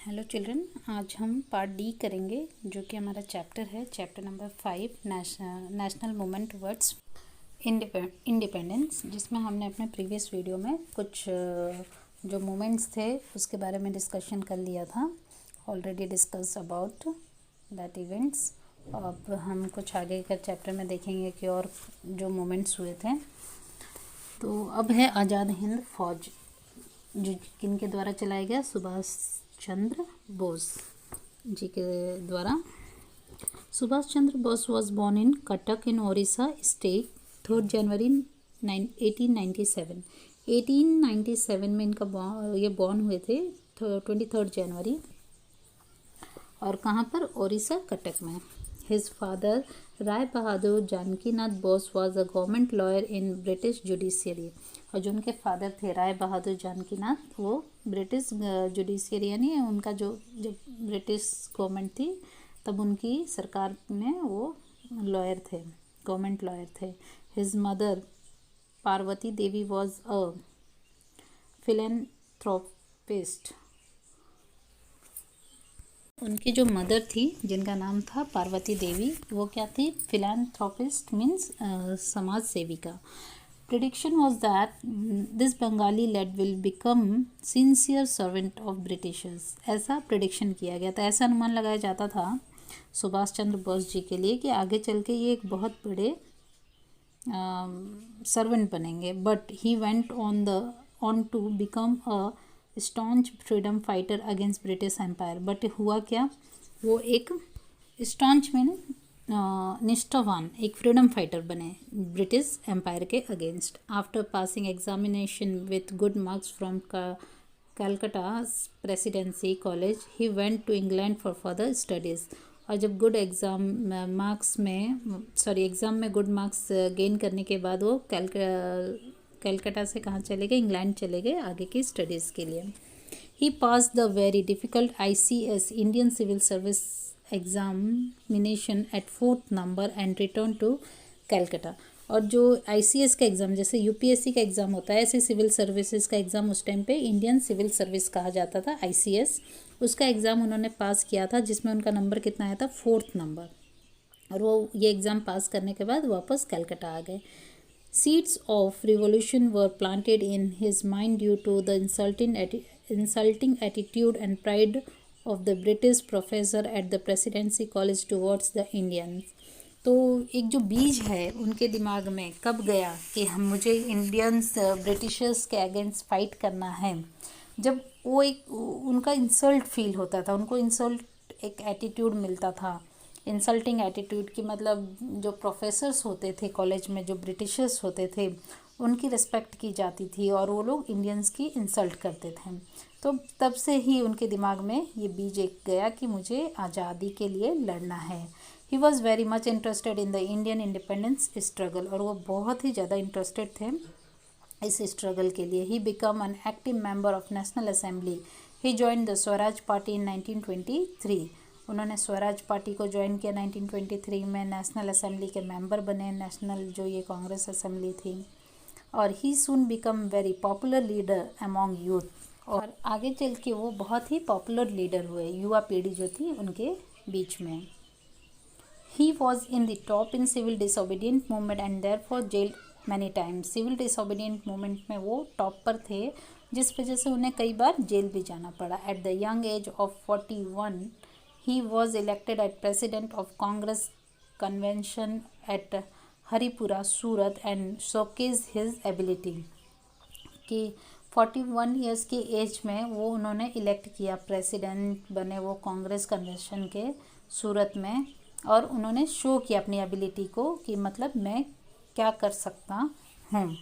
Hello children, आज हम part D करेंगे जो कि हमारा चैप्टर है, chapter number 5, national movement towards independence, जिसमें हमने अपने प्रीवियस वीडियो में कुछ जो मूवमेंट्स थे उसके बारे में डिस्कशन कर लिया था। Already discuss about that events. अब हम कुछ आगे का चैप्टर में देखेंगे कि और जो मूवमेंट्स हुए थे। तो अब है आज़ाद हिंद फौज, जो किन के द्वारा चलाया गया? सुभाष चंद्र बोस जी के द्वारा। Subhash Chandra Bose was born in Cuttack in Odisha state 3 January 1897। 1897 में इनका ये बॉर्न हुए थे 23 जनवरी। और कहाँ पर? ओडिशा कटक में। His father Rai Bahadur Janakinath Bose was a government lawyer in British judiciary. और जो उनके फादर थे राय बहादुर जानकीनाथ, वो ब्रिटिश जुडिशियरी यानी उनका जो जब ब्रिटिश गवर्नमेंट थी तब उनकी सरकार में वो लॉयर थे, गवर्नमेंट लॉयर थे। His mother Parvati Devi was a philanthropist. उनकी जो मदर थी जिनका नाम था पार्वती देवी, वो क्या थी? फिलेंथ्रोपिस्ट मीन्स समाज सेविका। Prediction was that this Bengali lad will become sincere servant of Britishers। ऐसा प्रिडिक्शन किया गया था, ऐसा अनुमान लगाया जाता था सुभाष चंद्र बोस जी के लिए कि आगे चल के ये एक बहुत बड़े सर्वेंट बनेंगे। But he went on to become a staunch freedom fighter against British empire. But हुआ क्या? वो एक स्टॉन्च में निष्ठावान एक फ्रीडम फाइटर बने ब्रिटिश एम्पायर के against. After passing examination with good marks from Calcutta presidency college, he went to England for further studies. और जब गुड एग्ज़ाम में गुड मार्क्स गेन करने के बाद वो कलकत्ता से कहाँ चले गए? इंग्लैंड चले गए आगे की स्टडीज़ के लिए। He pass the very difficult ICS Indian civil service examination at 4th number and return to Calcutta. और जो ICS का एग्ज़ाम, जैसे UPSC का एग्ज़ाम होता है, ऐसे सिविल सर्विसेज का एग्ज़ाम उस टाइम पे इंडियन सिविल सर्विस कहा जाता था, ICS। उसका एग्ज़ाम उन्होंने पास किया था, जिसमें उनका नंबर कितना आया था? 4th number. और वो ये एग्ज़ाम पास करने के बाद वापस कलकत्ता आ गए। Seeds of revolution were planted in his mind due to the insulting attitude and pride of the British professor at the Presidency College towards the Indians। तो एक जो बीज है उनके दिमाग में कब गया कि हम मुझे इंडियंस ब्रिटिशर्स के अगेंस्ट फाइट करना है, जब वो एक उनका इंसल्ट फील होता था, उनको इंसल्ट एक एटीट्यूड मिलता था, इंसल्टिंग एटीट्यूड की मतलब जो प्रोफेसर्स होते थे कॉलेज में, जो ब्रिटिशर्स होते थे, उनकी रिस्पेक्ट की जाती थी और वो लोग इंडियंस की इंसल्ट करते थे। तो तब से ही उनके दिमाग में ये बीज एक गया कि मुझे आज़ादी के लिए लड़ना है। He was very much interested in the Indian independence struggle. और वो बहुत ही ज़्यादा इंटरेस्टेड थे इस स्ट्रगल के लिए। He become an active member of national assembly. He join the Swaraj party in 1923। उन्होंने स्वराज पार्टी को ज्वाइन किया 1923 में, नेशनल असेंबली के मेंबर बने, नेशनल जो ये कांग्रेस असेंबली थी। और he soon become very popular leader among youth. और आगे चल के वो बहुत ही पॉपुलर लीडर हुए युवा पीढ़ी जो थी उनके बीच में। He was in the top in civil disobedient movement and therefore jailed many times. Civil disobedient movement में वो टॉप पर थे, जिस वजह से उन्हें कई बार जेल भी जाना पड़ा। At the young age of 41 he was elected as president of Congress convention at Haripura Surat and showcased his ability। कि 41 ईयर्स की एज में वो उन्होंने इलेक्ट किया, प्रेसिडेंट बने वो कांग्रेस कन्वेंशन के सूरत में, और उन्होंने शो किया अपनी एबिलिटी को कि मतलब मैं क्या कर सकता हूँ।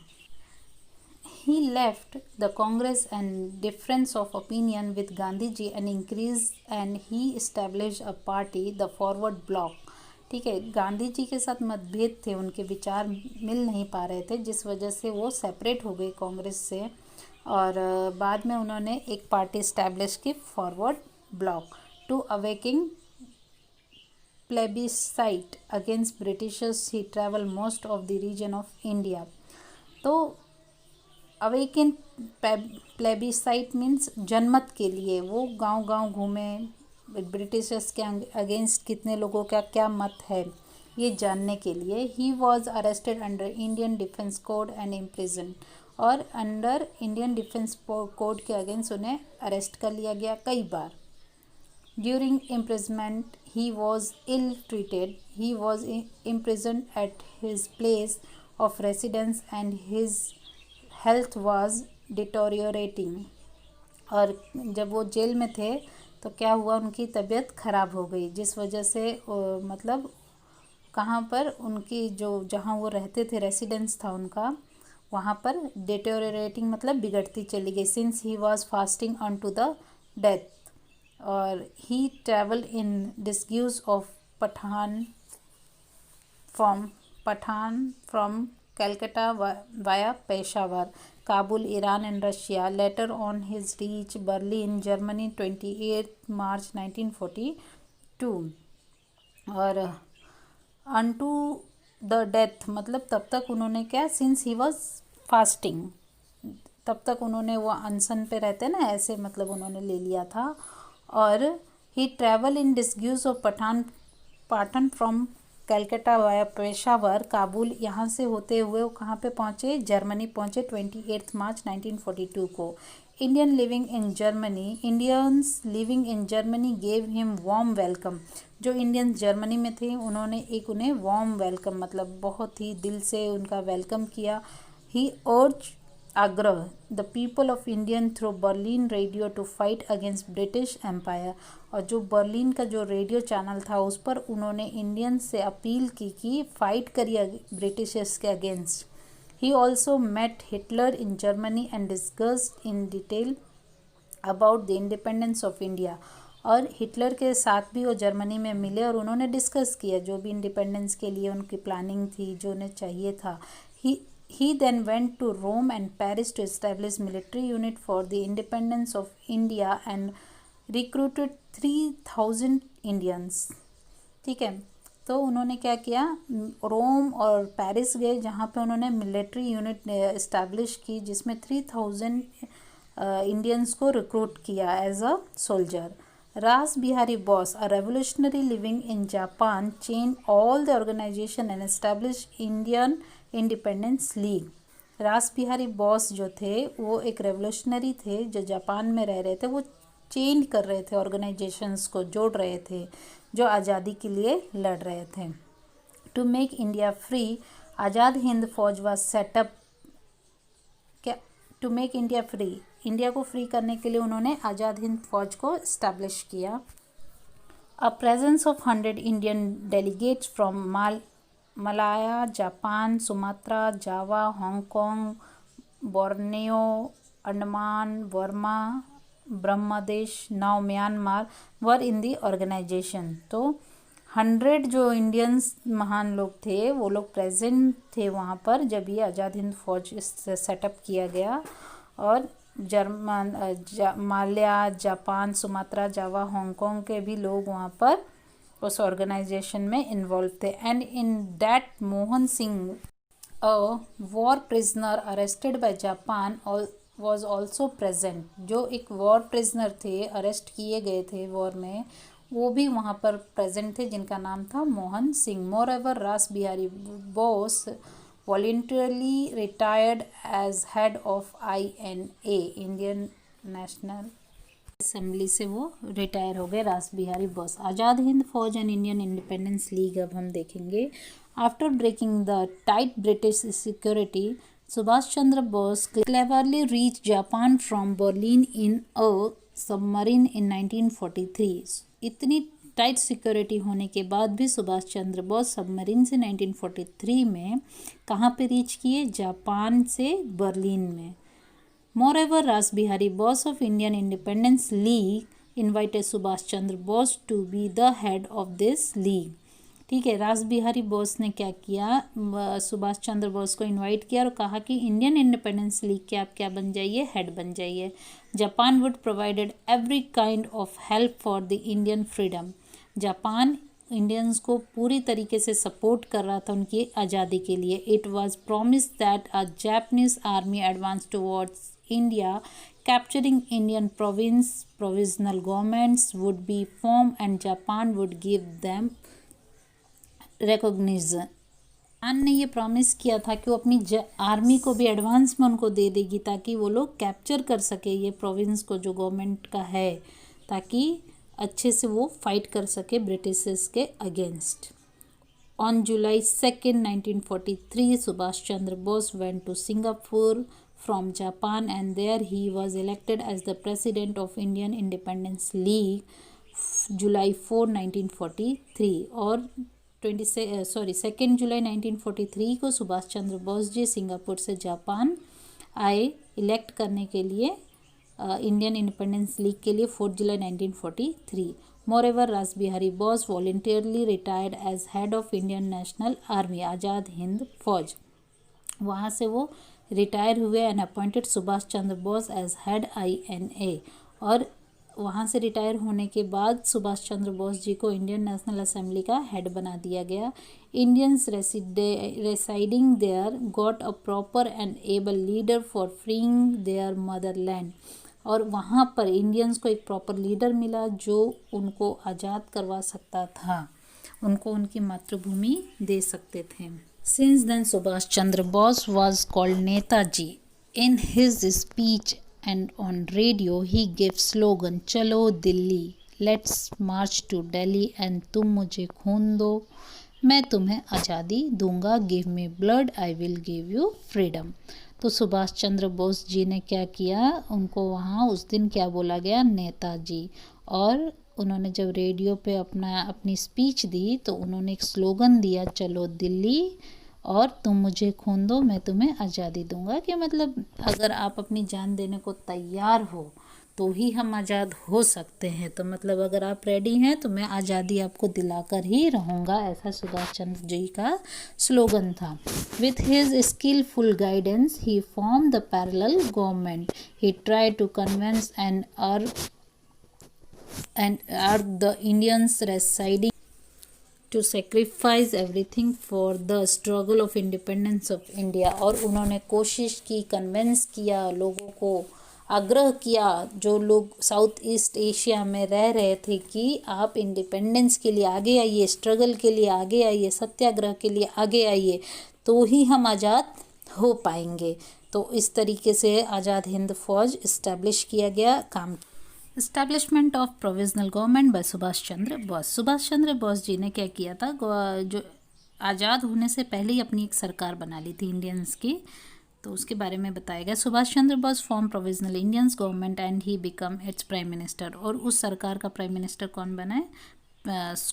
He left the Congress and difference of opinion with Gandhi and he established a party, the Forward Bloc। ठीक है, गांधी जी के साथ मतभेद थे, उनके विचार मिल नहीं पा रहे थे, जिस वजह से वो सेपरेट हो गए कांग्रेस से। और बाद में उन्होंने एक पार्टी इस्टेब्लिश की, Forward Bloc, to awakening plebiscite against Britishers. He travel most of the region of India. तो अवेकन प्लेबिसाइट मीन्स जनमत के लिए वो गांव गांव घूमे, ब्रिटिशर्स के अगेंस्ट कितने लोगों का क्या मत है ये जानने के लिए। He was arrested under Indian defence code and imprison, और अंडर इंडियन डिफेंस कोड के अगेंस्ट उन्हें अरेस्ट कर लिया गया कई बार। During imprisonment he was ill treated. He was imprisoned at his place of residence and his health was deteriorating. और जब वो जेल में थे तो क्या हुआ, उनकी तबीयत ख़राब हो गई, जिस वजह से मतलब कहाँ पर उनकी जो जहाँ वो रहते थे रेसिडेंस था उनका, वहाँ पर डिटोरिएटिंग मतलब बिगड़ती चली गई। Since he was fasting on to the death, और he travel in disguise of Pathan from Calcutta via Peshawar, Kabul, Iran and Russia. Later on his reach Berlin, Germany 28 March 1942. और unto the death मतलब तब तक उन्होंने क्या, since he was fasting, तब तक उन्होंने वो अनशन पे रहते ना, ऐसे मतलब उन्होंने ले लिया था। और he travel in disguise of Pathan from Calcutta via Peshawar, Kabul, यहाँ से होते हुए वो कहाँ पे पहुँचे, जर्मनी पहुँचे 28 मार्च 1942 को। Indians living in Germany gave him warm welcome. जो इंडियंस जर्मनी में थे उन्होंने एक उन्हें वार्म वेलकम मतलब बहुत ही दिल से उनका वेलकम किया। ही अर्ज आग्रह the people of Indian through Berlin radio to fight against British empire, और जो बर्लिन का जो रेडियो चैनल था उस पर उन्होंने इंडियंस से अपील की कि फाइट करिए ब्रिटिशर्स के against. He also met Hitler in Germany and discussed in detail about the independence of India, और हिटलर के साथ भी वो जर्मनी में मिले और उन्होंने डिस्कस किया जो भी इंडिपेंडेंस के लिए उनकी प्लानिंग थी, जो उन्हें चाहिए था। He then went to Rome and Paris to establish military unit for the independence of India and recruited 3000 Indians. ठीक है, तो उन्होंने क्या किया, रोम और पेरिस गए जहाँ पे उन्होंने मिलिट्री यूनिट इस्टेब्लिश की जिसमें 3000 इंडियंस को रिक्रूट किया as a soldier. Ras Behari Bose, a revolutionary living in Japan, changed all the organization and established Indian independence league. रास बिहारी बोस जो थे वो एक रेवोल्यूशनरी थे जो जापान में रह रहे थे, वो चेंज कर रहे थे, ऑर्गेनाइजेशंस को जोड़ रहे थे जो आज़ादी के लिए लड़ रहे थे। To make India free, Azad Hind Fauj was set up. क्या, to make India free, India को फ्री करने के लिए उन्होंने आज़ाद हिंद फौज को इस्टेब्लिश किया। A presence of 100 Indian delegates from Malaya, Japan, Sumatra, Java, Hong Kong, Borneo, Andaman, Burma, Brahmadesh, now Myanmar were in the organisation. तो 100 जो इंडियंस महान लोग थे वो लोग प्रेजेंट थे वहाँ पर जब ये आज़ाद हिंद फौज सेटअप किया गया, और Mallya, Japan, Sumatra, Java, Hong Kong के भी लोग वहाँ पर उस ऑर्गेनाइजेशन में इन्वॉल्व थे। And in that Mohan Singh, a war prisoner arrested by Japan, was also present. जो एक वॉर प्रिजनर थे, अरेस्ट किए गए थे वॉर में, वो भी वहाँ पर प्रेजेंट थे जिनका नाम था Mohan Singh. Moreover Rash Behari Bose voluntarily retired as head of INA, Indian national assembly से वो रिटायर हो गए, रास बिहारी बोस। आज़ाद हिंद फौज एंड इंडियन इंडिपेंडेंस लीग अब हम देखेंगे। After breaking the tight British security, Subhash Chandra Bose cleverly reach Japan from Berlin in a submarine इन 1943। इतनी टाइट सिक्योरिटी होने के बाद भी सुभाष चंद्र बोस सबमरीन से 1943 में कहाँ पे रीच किए, जापान से बर्लिन में। Moreover, Ras Bihari Bose of Indian Independence League invited Subhash Chandra Bose to be the head of this league. ठीक है, रास बिहारी बोस ने क्या किया, सुभाष चंद्र बोस को इनवाइट किया और कहा कि इंडियन इंडिपेंडेंस लीग के आप क्या बन जाइए, हेड बन जाइए। Japan would provided every kind of help for the Indian freedom. Japan Indians को पूरी तरीके से सपोर्ट कर रहा था उनकी आज़ादी के लिए। It was promise that a Japanese army advance towards India capturing Indian province, provisional governments would be form and Japan would give them recognition. Japan ने ये प्रॉमिस किया था कि वो अपनी आर्मी को भी एडवांस में उनको दे देगी ताकि वो लोग कैप्चर कर सके ये प्रोविंस को जो गवर्नमेंट का है, ताकि अच्छे से वो फाइट कर सके ब्रिटिशर्स के against. On July 2nd 1943 Subhash Chandra Bose went to Singapore from Japan and there he was elected as the president of Indian Independence League July 4 1943। और 2 जुलाई 1943 को सुभाष चंद्र बोस जी सिंगापुर से जापान आए इलेक्ट करने के लिए इंडियन इंडिपेंडेंस लीग के लिए 4 जुलाई 1943। Moreover Rashbehari Bose voluntarily retired as head of Indian National Army, Azad Hind फौज, वहाँ से वो रिटायर हुए and appointed Subhash Chandra Bose as head INA। और वहाँ से रिटायर होने के बाद सुभाष चंद्र बोस जी को इंडियन नेशनल असेंबली का हेड बना दिया गया। Indians residing there got a proper and able leader for freeing their motherland. और वहाँ पर इंडियंस को एक प्रॉपर लीडर मिला जो उनको आज़ाद करवा सकता था, उनको उनकी मातृभूमि दे सकते थे। Since then Subhash Chandra Bose was called Netaji. In his speech and on radio he gave slogan चलो Delhi, let's march to Delhi and तुम मुझे खून दो मैं तुम्हें आज़ादी दूंगा, give me blood I will give you freedom। तो सुभाष चंद्र बोस जी ने क्या किया, उनको वहाँ उस दिन क्या बोला गया, नेताजी। और उन्होंने जब रेडियो पे अपनी स्पीच दी तो उन्होंने एक स्लोगन दिया चलो दिल्ली और तुम मुझे खून दो मैं तुम्हें आज़ादी दूंगा। कि मतलब अगर आप अपनी जान देने को तैयार हो तो ही हम आज़ाद हो सकते हैं। तो मतलब अगर आप रेडी हैं तो मैं आज़ादी आपको दिलाकर ही रहूँगा, ऐसा सुभाष चंद्र जी का स्लोगन था। With his skilful guidance he form the parallel government, he try to convince and urge the Indians residing to sacrifice everything for the struggle of independence of India. और उन्होंने कोशिश की, कन्विंस किया, लोगों को आग्रह किया जो लोग साउथ ईस्ट एशिया में रह रहे थे कि आप इंडिपेंडेंस के लिए आगे आइए, स्ट्रगल के लिए आगे आइए, सत्याग्रह के लिए आगे आइए, तो ही हम आज़ाद हो पाएंगे। तो इस तरीके से आज़ाद हिंद फौज इस्टेब्लिश किया गया। काम establishment of provisional government by Subhash Chandra Bose. Subhash Chandra Bose ji ने क्या किया था, जो आज़ाद होने से पहले ही अपनी एक सरकार बना ली थी इंडियंस की, तो उसके बारे में बताया गया। Subhash Chandra Bose form provisional Indians government and he become its prime minister. और उस सरकार का प्राइम मिनिस्टर कौन बना है,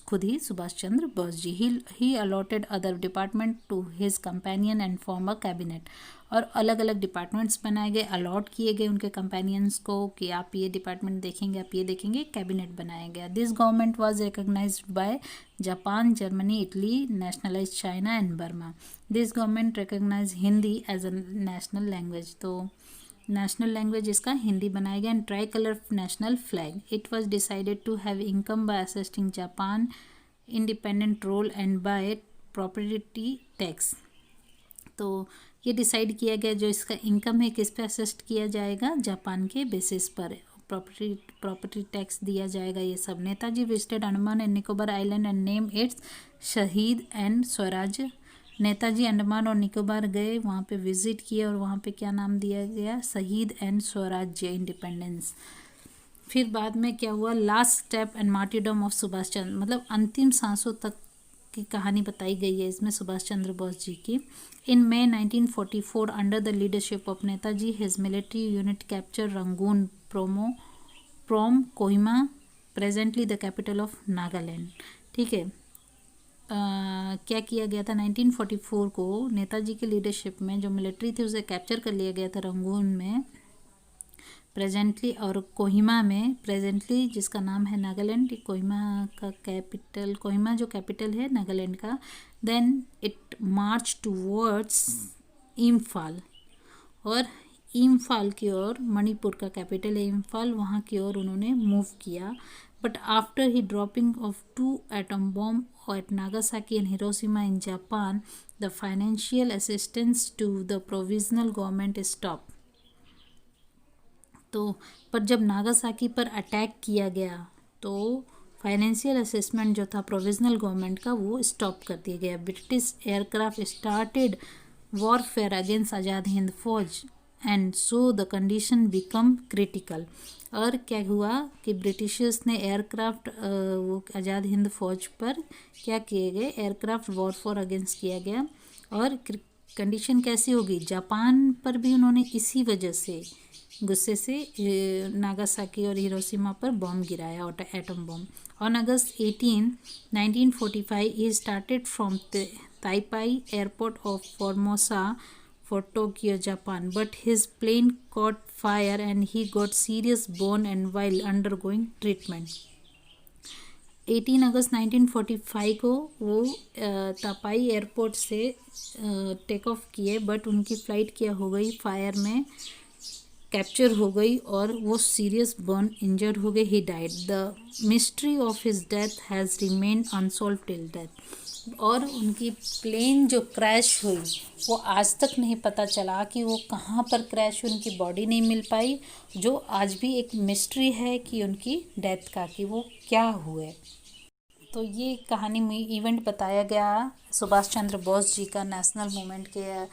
खुद ही Subhash Chandra Bose ji. He allotted other department to his companion and form a cabinet. और अलग अलग डिपार्टमेंट्स बनाए गए, अलॉट किए गए उनके कंपेनियंस को कि आप ये डिपार्टमेंट देखेंगे, आप ये देखेंगे, कैबिनेट बनाया गया। This government was recognized by Japan, Germany, Italy, nationalize China and Burma. This government recognize Hindi as a national language. तो नेशनल लैंग्वेज इसका हिंदी बनाया गया। And tricolour national flag. It was decided to have income by assisting Japan independent role and by property tax. तो ये decide किया गया जो इसका इनकम है किस पे असिस्ट किया जाएगा, जापान के बेसिस पर प्रॉपर्टी टैक्स दिया जाएगा, ये सब। Netaji visited Andaman and Nicobar island and name it's शहीद एंड स्वराज। नेताजी अंडमान और निकोबार गए, वहाँ पे विजिट किए और वहाँ पे क्या नाम दिया गया, शहीद एंड स्वराज्य, इंडिपेंडेंस। फिर बाद में क्या हुआ, last step and martyrdom of Subhash Chandra, मतलब अंतिम सांसों तक की कहानी बताई गई है इसमें सुभाष चंद्र बोस जी की। इन मई 1944 under the leadership of Netaji his military unit capture Rangoon from Kohima, presently the capital of Nagaland. ठीक है, क्या किया गया था 1944 को नेताजी की लीडरशिप में जो मिलिट्री थी उसे कैप्चर कर लिया गया था रंगून में प्रेजेंटली, और कोहिमा में प्रेजेंटली, जिसका नाम है नागालैंड। कोहिमा का कैपिटल, कोहिमा जो कैपिटल है नागालैंड का। Then it march towards Imphal, और इम्फाल की ओर, मणिपुर का कैपिटल है इम्फाल, वहाँ की ओर उन्होंने मूव किया. But after he dropping of 2 atom bomb at Nagasaki and Hiroshima in Japan, the financial assistance to the provisional government stop. तो पर जब नागासाकी पर अटैक किया गया तो फाइनेंशियल असेसमेंट जो था प्रोविजनल गवर्नमेंट का वो स्टॉप कर दिया गया. British aircraft started warfare against Azad Hind फौज and so the condition become critical. और क्या हुआ कि ब्रिटिशर्स ने एयरक्राफ्ट वो आज़ाद हिंद फौज पर क्या किए गए, एयरक्राफ्ट वॉरफेयर अगेंस्ट किया गया. और कंडीशन कैसी होगी, जापान पर भी उन्होंने इसी वजह से गुस्से से नागासाकी और हिरोशिमा पर बॉम्ब गिराया, atom bomb. On August 18, 1945 he started from ताइपाई airport of Formosa for Tokyo, Japan, but his plane caught fire and he got serious burn and while undergoing treatment. 18 अगस्त 1945 को वो तापाई एयरपोर्ट से take off किए, but उनकी flight क्या हो गई, fire में capture हो गई और वो सीरियस बर्न इंजर्ड हो गए. He died. The mystery of his death has remained unsolved till death. और उनकी प्लेन जो क्रैश हुई वो आज तक नहीं पता चला कि वो कहाँ पर क्रैश हुई, उनकी बॉडी नहीं मिल पाई, जो आज भी एक मिस्ट्री है कि उनकी डेथ का, कि वो क्या हुए. तो ये कहानी में इवेंट बताया गया सुभाष चंद्र बोस जी का, नेशनल मूवमेंट के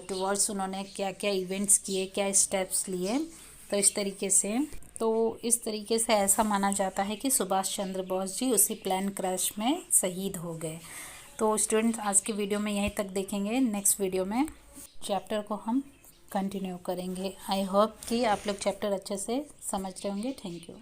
टुवर्ड्स उन्होंने क्या क्या इवेंट्स किए, क्या स्टेप्स लिए. तो इस तरीके से ऐसा माना जाता है कि सुभाष चंद्र बोस जी उसी प्लेन क्रैश में शहीद हो गए. तो स्टूडेंट्स आज के वीडियो में यहीं तक देखेंगे. नेक्स्ट वीडियो में चैप्टर को हम कंटिन्यू करेंगे. आई होप कि आप लोग चैप्टर अच्छे से समझ रहे होंगे. Thank you.